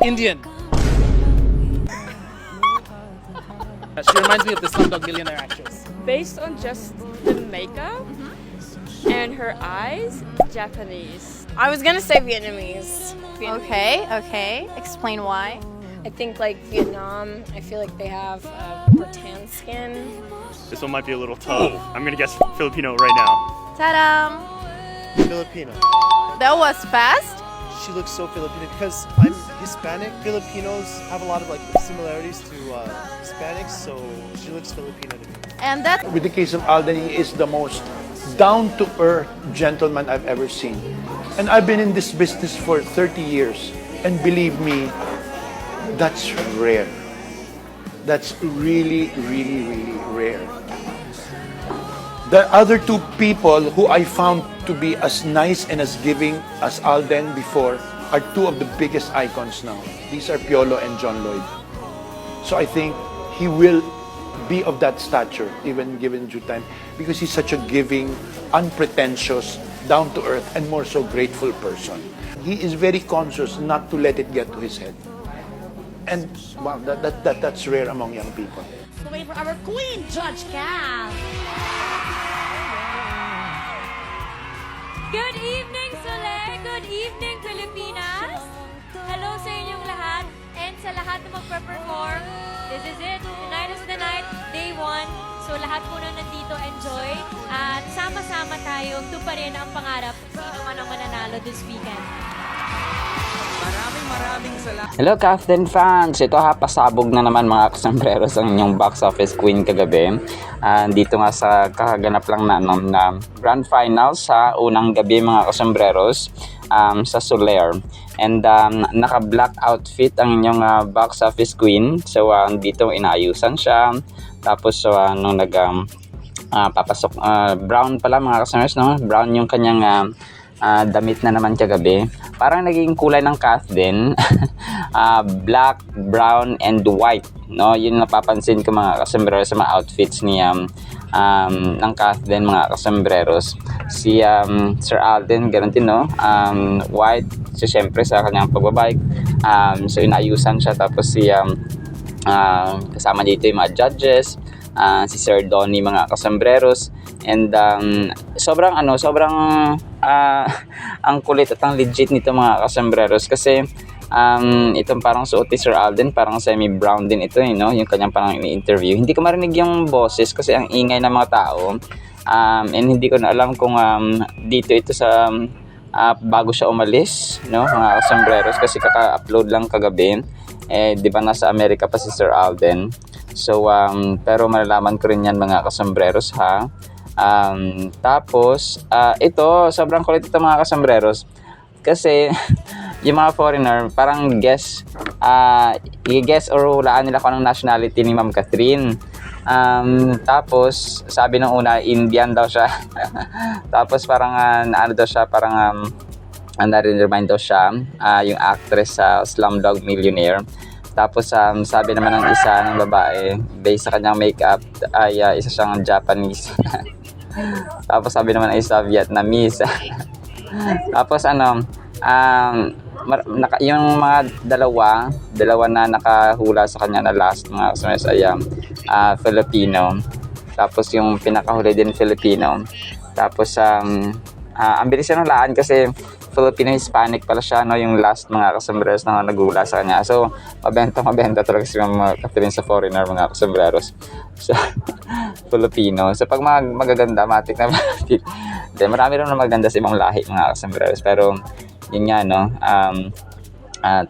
Indian. She reminds me of the Slumdog Millionaire actress. Based on just the makeup and her eyes, Japanese. I was gonna say Vietnamese. Okay. Explain why. I think like Vietnam, I feel like they have more tan skin. This one might be a little tough. I'm gonna guess Filipino right now. Ta-da! Filipino. That was fast. She looks so Filipino because I'm Hispanic. Filipinos have a lot of like similarities to Hispanics, so she looks Filipino to me. And that With the case of Alden, he is the most down-to-earth gentleman I've ever seen. And I've been in this business for 30 years. And believe me, that's rare. That's really, really, really rare. The other two people who I found to be as nice and as giving as Alden before are two of the biggest icons now. These are Piolo and John Lloyd. So I think he will be of that stature, even given due time, because he's such a giving, unpretentious, down-to-earth, and more so grateful person. He is very conscious not to let it get to his head. And wow, that's rare among young people. Wait for our queen, Judge Cal. Good evening, Soleil! Good evening, Pilipinas! Hello sa inyong lahat and sa lahat na magpa-perform. This is it. Tonight is the night, day 1. So lahat po na nandito, enjoy. At sama-sama tayong tuparin ang pangarap kung sino man ang mananalo this weekend. Maraming salamat. Hello Captain fans! Ito pasabog na naman mga kasambreros ang inyong box office queen kagabi. Dito nga sa kakaganap lang na grand final sa unang gabi mga kasambreros sa Soler. And naka-black outfit ang inyong box office queen. So dito inaayusan siya. Tapos nung papasok, brown pala mga kasambreros, no? Brown yung kanyang damit na naman kagabi. Parang naging kulay ng Kath din. Black, brown, and white, no? Yun napapansin ko mga kasambreros sa mga outfits ni ng Kath din mga kasambreros. Si Sir Alden ganoon din, no? White, so syempre sa kanyang pagbabike. So inayusan siya, tapos si kasama dito yung mga judges, si Sir Donnie mga kasambreros. And sobrang ang kulit at ang legit nito mga kasambreros, kasi itong parang suot ni Sir Alden parang semi-brown din ito, no? Yung kanyang parang ini-interview. Hindi ko marinig yung boses kasi ang ingay ng mga tao. And hindi ko na alam kung dito ito sa bago siya umalis, no, mga kasambreros, kasi kaka-upload lang kagabi. Di ba nasa Amerika pa si Sir Alden. So pero malalaman ko rin yan mga kasambreros, ha. Tapos ito sobrang kulit ito mga kasambreros, kasi yung mga foreigner parang guess or hulaan nila kung anong nationality ni Ma'am Catherine. Tapos sabi nung una Indian daw siya. Tapos parang ano daw siya, parang na-remind daw siya yung actress sa Slumdog Millionaire. Tapos sabi naman ng isa ng babae, based sa kanyang makeup, ay isa siyang Japanese. Tapos sabi naman ay isa Vietnamese. Tapos yung mga dalawa na nakahula sa kanya na last mga kasamays ay Filipino. Tapos yung pinakahuli din Filipino. Tapos ang bilis siya ng laan kasi Filipino-Hispanic pala siya, no, yung last mga kasambreros na naghula sa kanya. So, mabenta talaga si Ma'am Catherine sa foreigner mga kasambreros. So, Filipino. So, pag magaganda, matik na matik. Marami rin na maganda sa ibang lahi mga kasambreros. Pero, yun nga, no,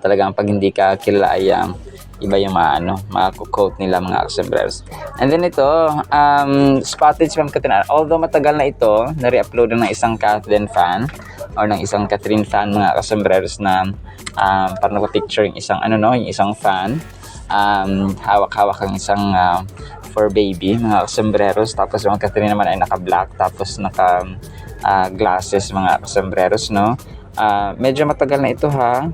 talagang pag hindi ka kilala ay iba yung mga-quote nila mga kasambreros. And then ito, spotted si Ma'am Catherine. Although matagal na ito, na-re-upload ng isang Catherine fan or ng isang Catherine fan mga kasambreros na parang naka-picture yung isang yung isang fan, hawak-hawak ang isang fur baby mga kasambreros. Tapos yung Catherine naman ay naka-black, tapos naka-glasses mga kasambreros, no. Medyo matagal na ito, ha,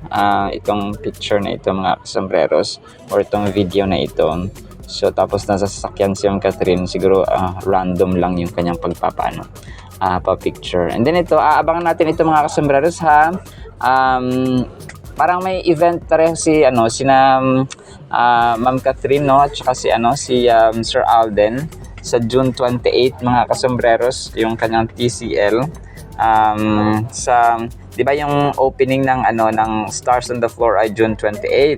itong picture na ito mga kasambreros, or itong video na ito. So tapos nasa sasakyan si Ma'am Catherine, siguro random lang yung kanyang pa-picture. And then ito, aabangan natin ito mga kasambreros, ha. parang may event pareho si sina Ma'am Catherine, no, at saka si Sir Alden sa June 28 mga kasombreros, yung kanyang TCL sa, di ba yung opening ng ng Stars on the Floor ay June 28.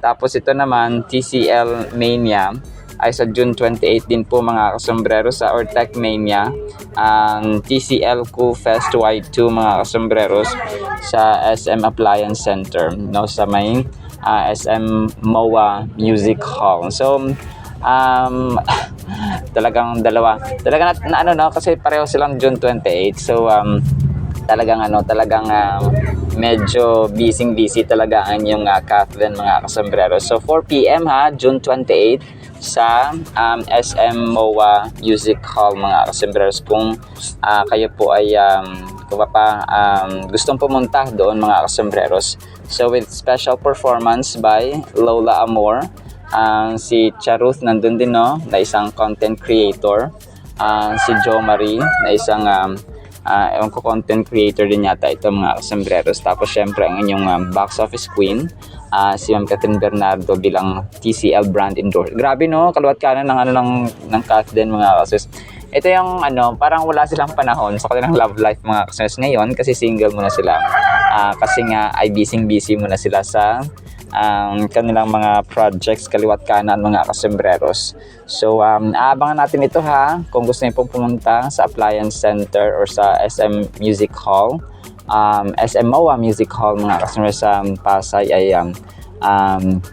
Tapos ito naman TCL Mania ay sa June 28 din po mga kasombreros sa Ortec Mania, ang TCL Cool Fest Y2 mga kasombreros sa SM Appliance Center, no, sa may SM MOA Music Hall. So talagang dalawa. Talagang no, kasi pareho silang June 28. So talagang medyo busy talaga ang inyong Kathleen mga kasombrero. So 4 PM June 28 sa SM MOA Music Hall mga kasombrero. Kung kayo po ay gustong pumunta doon mga kasombrero. So with special performance by Lola Amor, si Charuth nandun din, no, na isang content creator, si Jo Marie na isang ewan ko, content creator din yata ito mga sombreros. Tapos syempre ang inyong box office queen, si Ma'am Catherine Bernardo bilang TCL brand endorse. Grabe, no, kaluwat kanan ng Kathleen mga kasos. Ito yung parang wala silang panahon sa kanilang love life mga kasos ngayon kasi single muna sila, kasi nga ay busy muna sila sa kanilang mga projects kaliwat kanan mga kasombreros. So aabangan natin ito kung gusto niyo pong pumunta sa Appliance Center or sa SM Music Hall, SM MOA Music Hall mga kasombreros sa Pasay ay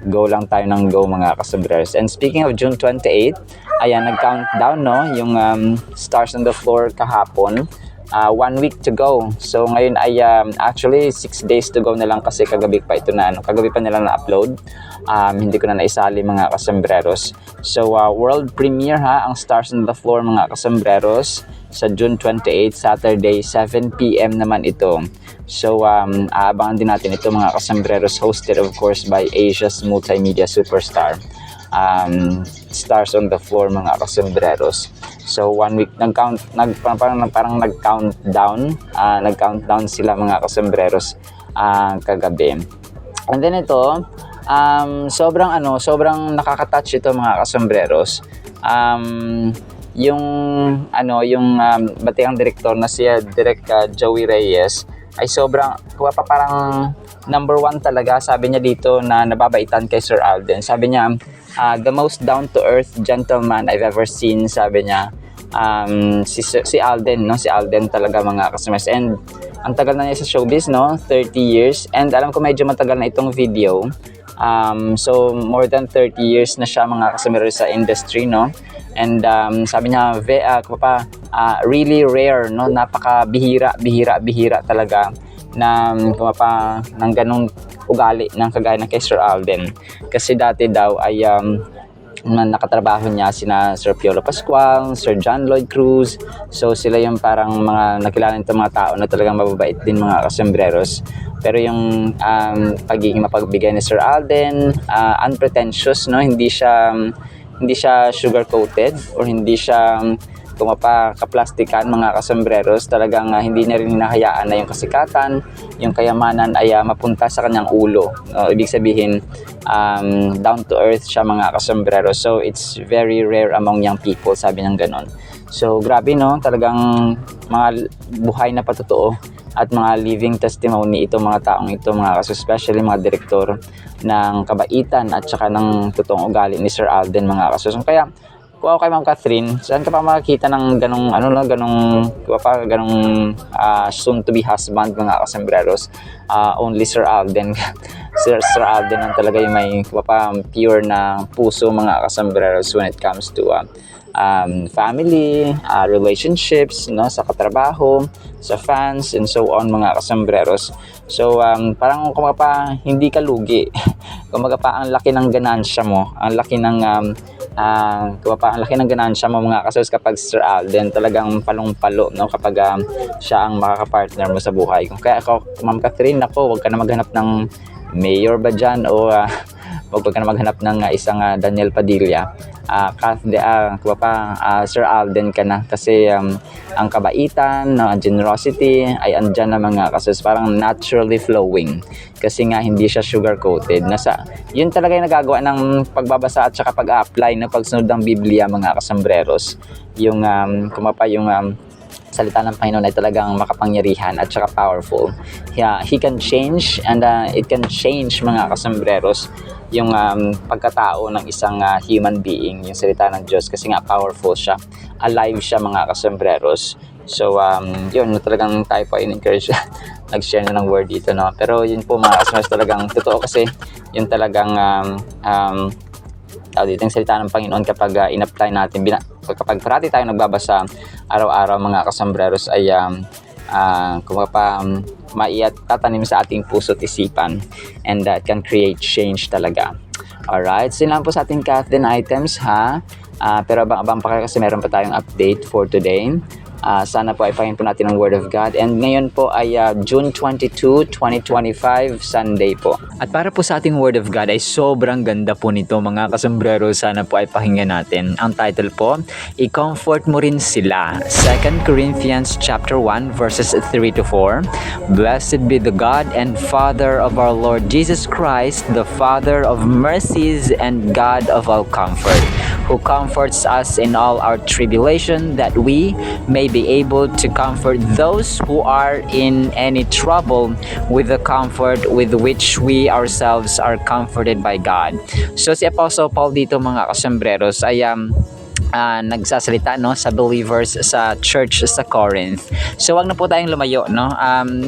go lang tayo ng go mga kasombreros. And speaking of June 28, ayan, nag-countdown, no, yung Stars on the Floor kahapon. 1 week to go. So ngayon ay actually 6 days to go na lang kasi kagabi pa ito kagabi pa nila na-upload. Hindi ko na naisali mga kasombreros. So world premiere ang Stars on the Floor mga kasombreros sa June 28, Saturday 7 PM naman ito. So aabangan din natin ito mga kasombreros, hosted of course by Asia's multimedia superstar, Stars on the Floor mga kasombreros. So 1 week parang nag-countdown sila mga kasombreros kagabi. And then ito sobrang nakaka-touch ito mga kasombreros. Yung batihang direktor na si Direk Joey Reyes ay sobrang parang number 1 talaga, sabi niya dito na nababaitan kay Sir Alden. Sabi niya the most down-to-earth gentleman I've ever seen, sabi niya. Si Alden, no, si Alden talaga mga customers. And ang tagal na niya sa showbiz, no, 30 years. And alam ko medyo matagal na itong video. So more than 30 years na siya mga customers sa industry, no. And sabi niya really rare, no, napaka bihira talaga na ng ganong ugali ng kagaya ng kay Sir Alden. Kasi dati daw ay nakatrabaho niya sina Sir Piolo Pascual, Sir John Lloyd Cruz. So sila yung parang mga nakilala nitong mga tao na talagang mababait din mga kasombreros. Pero yung pagiging mapagbigay ni Sir Alden, unpretentious, no, hindi siya sugar coated or hindi siya kaplastikan mga kasombreros. Talagang hindi niya rin hinahayaan na yung kasikatan, yung kayamanan ay mapunta sa kanyang ulo. Ibig sabihin down to earth siya mga kasombreros. So it's very rare among young people, sabi niyang ganon. So grabe, no, talagang mga buhay na patotoo at mga living testimony itong mga taong ito mga kaso, especially mga direktor ng kabaitan at saka ng totoong ugali ni Sir Alden mga kaso. Kaya kung ako kay Ma'am Catherine, saan ka pa makikita ng ganong soon to be husband mga kasombreros? Only Sir Alden. Sir Alden ang talaga yung may pure na puso mga kasombreros when it comes to family, relationships, no, sa katrabaho, sa fans, and so on mga kasombreros. So parang hindi ka lugi. Ang laki ng ganansya mo, ang laki ng ganansya mo mga kasos kapag Sir Alden talagang palong-palo, no, kapag siya ang makakapartner mo sa buhay. Kaya ako, Ma'am Catherine, huwag ka na maghanap ng mayor ba dyan o huwag ka na maghanap ng isang Daniel Padilla. Sir Alden ka na kasi ang kabaitan, ang generosity ay andyan na mga kasus, parang naturally flowing kasi nga hindi siya sugar coated. Yun talaga yung nagagawa ng pagbabasa at saka pag-apply na pagsunod ng Biblia mga kasambreros. Yung salita ng Panginoon ay talagang makapangyarihan at saka powerful. He can change and it can change mga kasambreros yung pagkatao ng isang human being, yung salita ng Diyos kasi nga powerful siya, alive siya mga kasambreros. So yun talagang tayo po in-encourage nag-share na ng word dito, no? Pero yun po mga kasambreros, talagang totoo kasi yun talagang dito yung salita ng Panginoon kapag in-apply natin, kapag parati tayo nagbabasa araw-araw mga kasambreros ay tatanim sa ating puso't isipan and that can create change talaga. Alright, so yun lang po sa ating Kathleen items ha. Pero abang-abang pa kayo kasi meron pa tayong update for today. Sana po ay pakinggan po natin ang Word of God. And ngayon po ay June 22, 2025, Sunday po. At para po sa ating Word of God ay sobrang ganda po nito mga kasombrero. Sana po ay pakinggan natin. Ang title po, I-comfort mo rin sila. 2 Corinthians chapter 1 verses 3 to 4. Blessed be the God and Father of our Lord Jesus Christ, the Father of mercies and God of all comfort, who comforts us in all our tribulation, that we may be able to comfort those who are in any trouble with the comfort with which we ourselves are comforted by God. So si Apostle Paul dito mga kasembreros ay nagsasalita no sa believers sa church sa Corinth. So wag na po tayong lumayo no.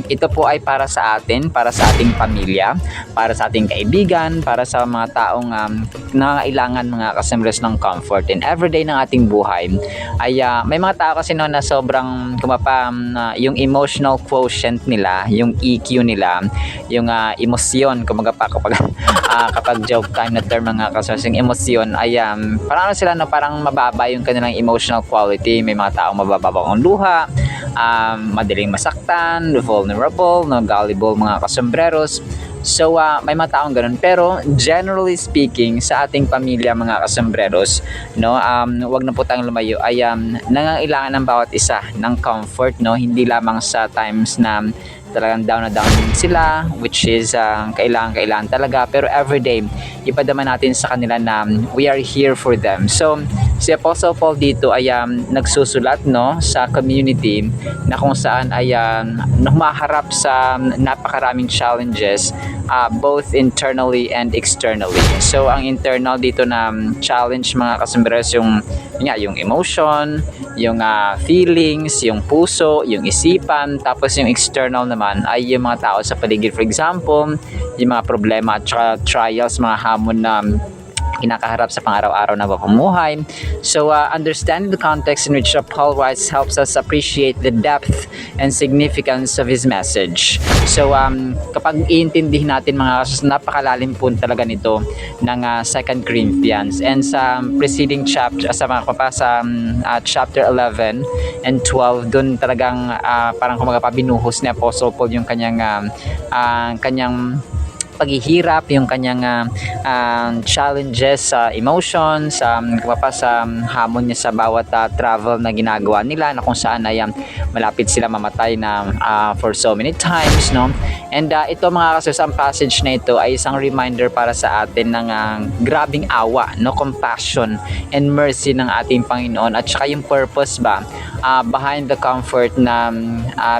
Ito po ay para sa atin, para sa ating pamilya, para sa ating kaibigan, para sa mga taong nangangailangan mga kasembres ng comfort in everyday ng ating buhay. Ay may mga tao kasi no na sobrang yung emotional quotient nila, yung EQ nila, yung emosyon kapag joke time na term mga kasembres, yung emosyon ay parang sila no, parang mababa yung kanilang emotional quality. May mga taong mababa ang luha, madaling masaktan, vulnerable, no, gullible mga kasembreros. So may mga taong ganun, pero generally speaking sa ating pamilya mga kasembreros no, wag na po tayong lumayo, ay nangangailangan ng bawat isa ng comfort no, hindi lamang sa times na talagang down na down sila, which is kailangan talaga, pero everyday ipadama natin sa kanila na we are here for them. So si Apostle Paul dito ay nagsusulat no sa community na kung saan ay humaharap sa napakaraming challenges both internally and externally. So ang internal dito na challenge mga kasembreros yung emotion, yung feelings, yung puso, yung isipan, tapos yung external naman ay yung mga tao sa paligid. For example, yung mga problema at trials, mga hamon na kinakaharap sa pang-araw-araw na pamumuhay. So understanding the context in which Paul writes helps us appreciate the depth and significance of his message. So kapag iintindihin natin mga kasus, napakalalim po talaga nito ng 2 Corinthians, and sa preceding chapter chapter 11 and 12 doon talagang parang binuhos ni Apostle Paul yung kanyang paghihirap, yung kanyang challenges sa emotions, sa hamon niya sa bawat travel na ginagawa nila, na kung saan ay malapit sila mamatay na for so many times no. And ito mga kasus, ang passage na ito ay isang reminder para sa atin ng grabing awa no, compassion and mercy ng ating Panginoon, at saka yung purpose ba behind the comfort na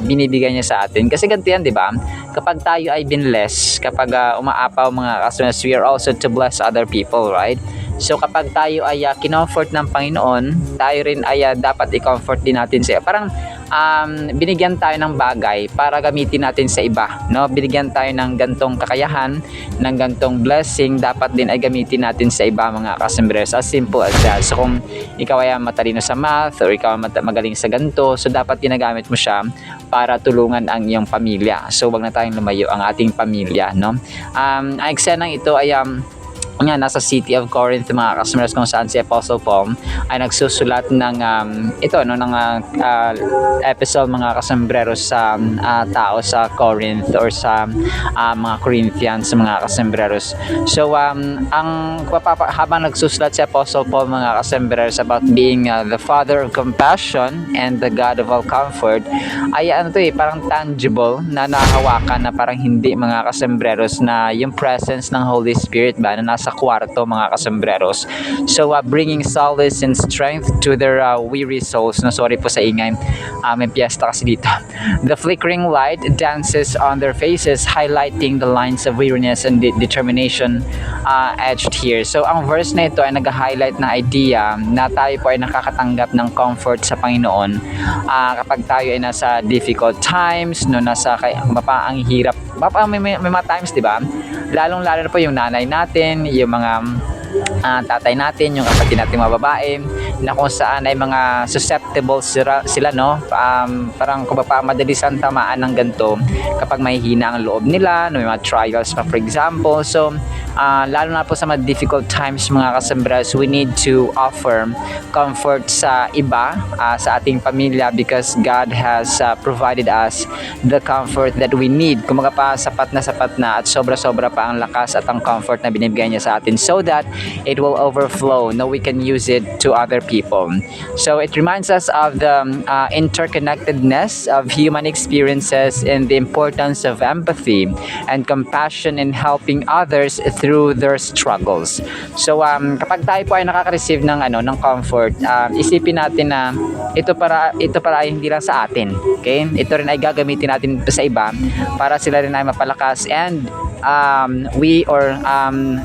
binibigay niya sa atin. Kasi ganito yan, di ba? Kapag tayo ay binless, kapag umaapaw mga customers, we are also to bless other people, right? So kapag tayo ay kinomfort ng Panginoon, tayo rin ay dapat i-comfort din natin siya. Parang binigyan tayo ng bagay para gamitin natin sa iba, no? Binigyan tayo ng gantong kakayahan, ng gantong blessing, dapat din ay gamitin natin sa iba mga kasembres. As simple as that. So kung ikaw ay matalino sa math or ikaw magaling sa ganto, so dapat ginagamit mo siya para tulungan ang iyong pamilya. So wag na tayong lumayo ang ating pamilya, no? Ang eksenang ito ay nga nasa city of Corinth mga kasambreros, kung saan si Apostle Paul ay nagsusulat ng epistle mga kasambreros sa tao sa Corinth or sa mga Corinthians mga kasambreros. So habang nagsusulat si Apostle Paul mga kasambreros about being the father of compassion and the God of all comfort, ay parang tangible na nahawakan na parang hindi mga kasambreros na yung presence ng Holy Spirit ba na nasa kwarto mga kasambreros. So bringing solace and strength to their weary souls. No, sorry po sa ingay, may piyesta kasi dito. The flickering light dances on their faces, highlighting the lines of weariness and determination etched here. So ang verse na ito ay nag-highlight na idea na tayo po ay nakakatanggap ng comfort sa Panginoon kapag tayo ay nasa difficult times, no, nasa ang hirap. May mga times, di ba? Lalong-lalo na po yung nanay natin, yung mga tatay natin, yung kapatid natin mga babae, na kung saan ay mga susceptible sila, no? Parang kung pa madalisan tamaan ng ganito kapag may hina ang loob nila, no? May mga trials pa for example. So lalo na po sa mga difficult times mga kasambreros, we need to offer comfort sa iba, sa ating pamilya, because God has provided us the comfort that we need. Kumaga pa sapat na at sobra-sobra pa ang lakas at ang comfort na binibigay niya sa atin, so that it will overflow. No, we can use it to other people. So it reminds us of the interconnectedness of human experiences and the importance of empathy and compassion in helping others through their struggles. So kapag tayo po ay nakaka-receive ng comfort, isipin natin na ito para ay hindi lang sa atin. Okay? Ito rin ay gagamitin natin sa iba para sila rin ay mapalakas, and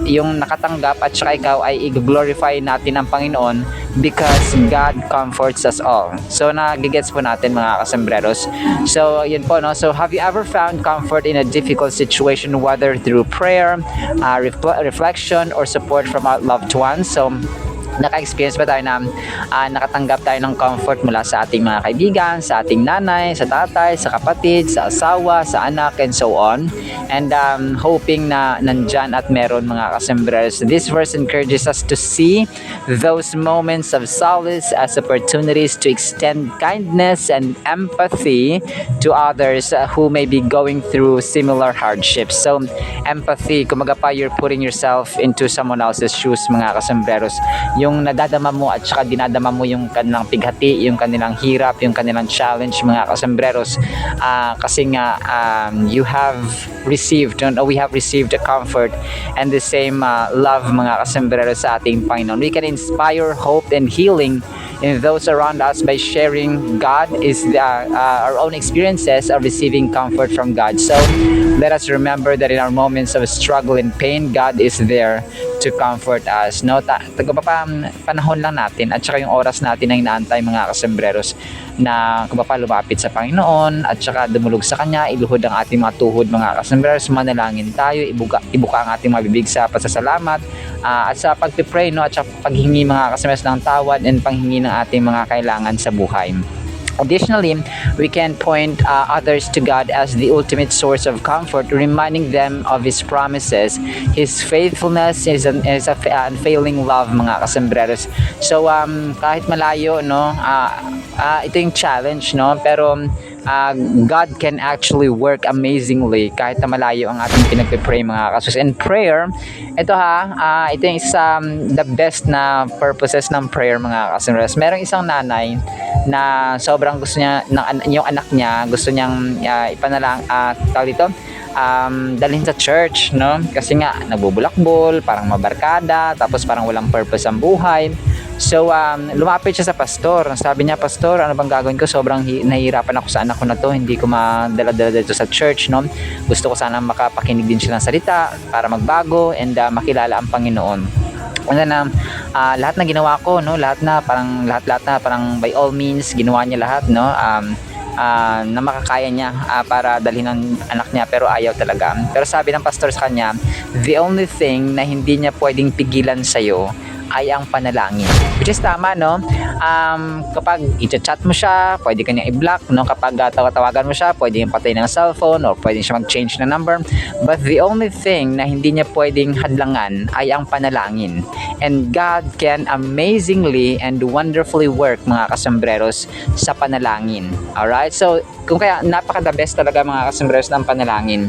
yung nakatanggap at saka ikaw ay i-glorify natin ang Panginoon because God comforts us all. So nagigets po natin mga kasambreros. So yun po, no? So have you ever found comfort in a difficult situation, whether through prayer, reflection, or support from our loved ones? So naka-experience ba tayo na nakatanggap tayo ng comfort mula sa ating mga kaibigan, sa ating nanay, sa tatay, sa kapatid, sa asawa, sa anak, and so on? And hoping na nandyan at meron mga kasambreros. This verse encourages us to see those moments of solace as opportunities to extend kindness and empathy to others who may be going through similar hardships. So empathy, kumaga pa, you're putting yourself into someone else's shoes mga kasambreros. Yung nadadama mo at saka dinadama mo yung kanilang pighati, yung kanilang hirap, yung kanilang challenge mga kasambreros, kasi nga we have received a comfort and the same love mga kasambreros sa ating Panginoon. We can inspire hope and healing in those around us by sharing God is our own experiences of receiving comfort from God. So let us remember that in our moments of struggle and pain, God is there to comfort us. No, panahon lang natin at saka yung oras natin na inaantay mga kasambreros na lumapit sa Panginoon at saka dumulog sa Kanya, iluhod ang ating mga tuhod mga kasambreros, manalangin tayo, ibuka ang ating mga bibig sa pasasalamat at sa pagpipray, no, at saka paghingi mga kasambreros ng tawad and panghingi ng ating mga kailangan sa buhay. Additionally, we can point others to God as the ultimate source of comfort, reminding them of His promises, His faithfulness, His unfailing love mga kasambreros. So kahit malayo, no, ito yung challenge, no, pero God can actually work amazingly kahit na malayo ang ating pinagpipray mga kasus. And prayer, ito ito yung the best na purposes ng prayer mga kasambreros. Merong isang nanay na sobrang gusto niya yung anak niya, gusto niyang dalhin sa church, no? Kasi nga nabubulakbol, parang mabarkada, tapos parang walang purpose ang buhay. So lumapit siya sa pastor. Sabi niya, "Pastor, ano bang gagawin ko? Sobrang nahihirapan ako sa anak ko na to. Hindi ko madala-dala dito sa church, no? Gusto ko sana makapakinig din siya ng salita para magbago and makilala ang Panginoon." And then lahat na ginawa ko, no, lahat na parang by all means ginawa niya lahat, no, na makakaya niya para dalhin ang anak niya, pero ayaw talaga. Pero sabi ng pastor sa kanya, the only thing na hindi niya pwedeng pigilan sa'yo ay ang panalangin. Which is tama, no? Kapag i-chat mo siya, pwede ka niya i-block, no? Kapag tawagan mo siya, pwede yung patay ng cellphone or pwede siya mag-change ng number. But the only thing na hindi niya pwedeng hadlangan ay ang panalangin. And God can amazingly and wonderfully work, mga kasambreros, sa panalangin. Alright? So, kung kaya napaka-the best talaga, mga kasambreros, ng panalangin.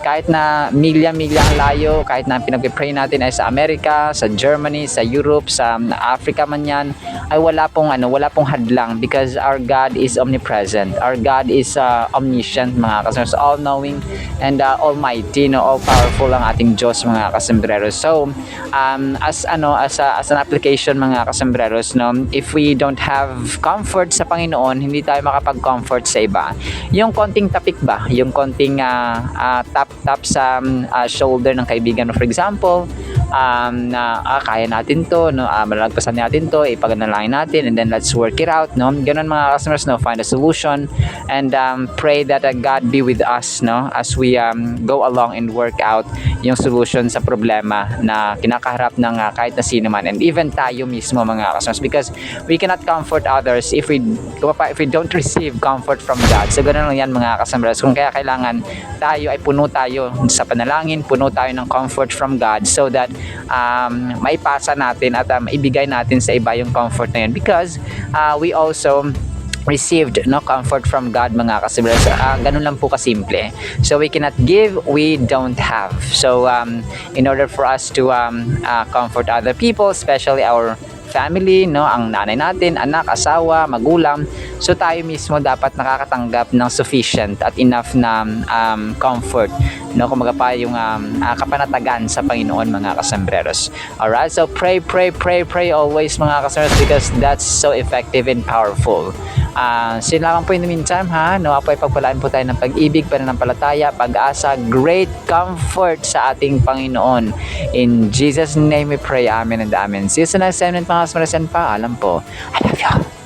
Kahit na milya-milya ang layo, kahit na pinag-pray natin ay sa Amerika, sa Germany, sa Europe, sa Africa man yan, ay wala pong hadlang because our God is omnipresent. Our God is omniscient, mga kasambreros, all-knowing and almighty, no, all-powerful ang ating Diyos, mga kasambreros. So, as an application, mga kasambreros, no, if we don't have comfort sa Panginoon, hindi tayo makapag-comfort sa iba. Yung konting tapik ba, yung konting tap sa shoulder ng kaibigan mo, for example, kaya natin to, no, malagpasan natin to, ipaganalangin natin, and then let's work it out, no. Ganun, mga customers, no, find a solution and pray that God be with us, no, as we go along and work out yung solution sa problema na kinakaharap ng kahit na sino man, and even tayo mismo, mga customers, because we cannot comfort others if we don't receive comfort from God. So ganun lang yan, mga customers. Kung kaya kailangan puno tayo sa panalangin, puno tayo ng comfort from God so that maipasa natin at maibigay natin sa iba yung comfort na yun, because we also received no comfort from God, mga kasibras. Ganun lang po kasimple. So we cannot give, we don't have. So in order for us to comfort other people, especially our family, no, ang nanay natin, anak, asawa, magulang, so tayo mismo dapat nakakatanggap ng sufficient at enough na comfort, no, kumaga pa yung kapanatagan sa Panginoon, mga kasambreros. Alright, so pray always, mga kasambreros, because that's so effective and powerful. Sila lang po in the meantime, ha, no, apoy pagpalaan po tayo ng pag-ibig, pananampalataya, pag-asa, great comfort sa ating Panginoon. In Jesus' name we pray, amen and amen. See you sa next segment, mga kasambreros, and paalam po. I love you.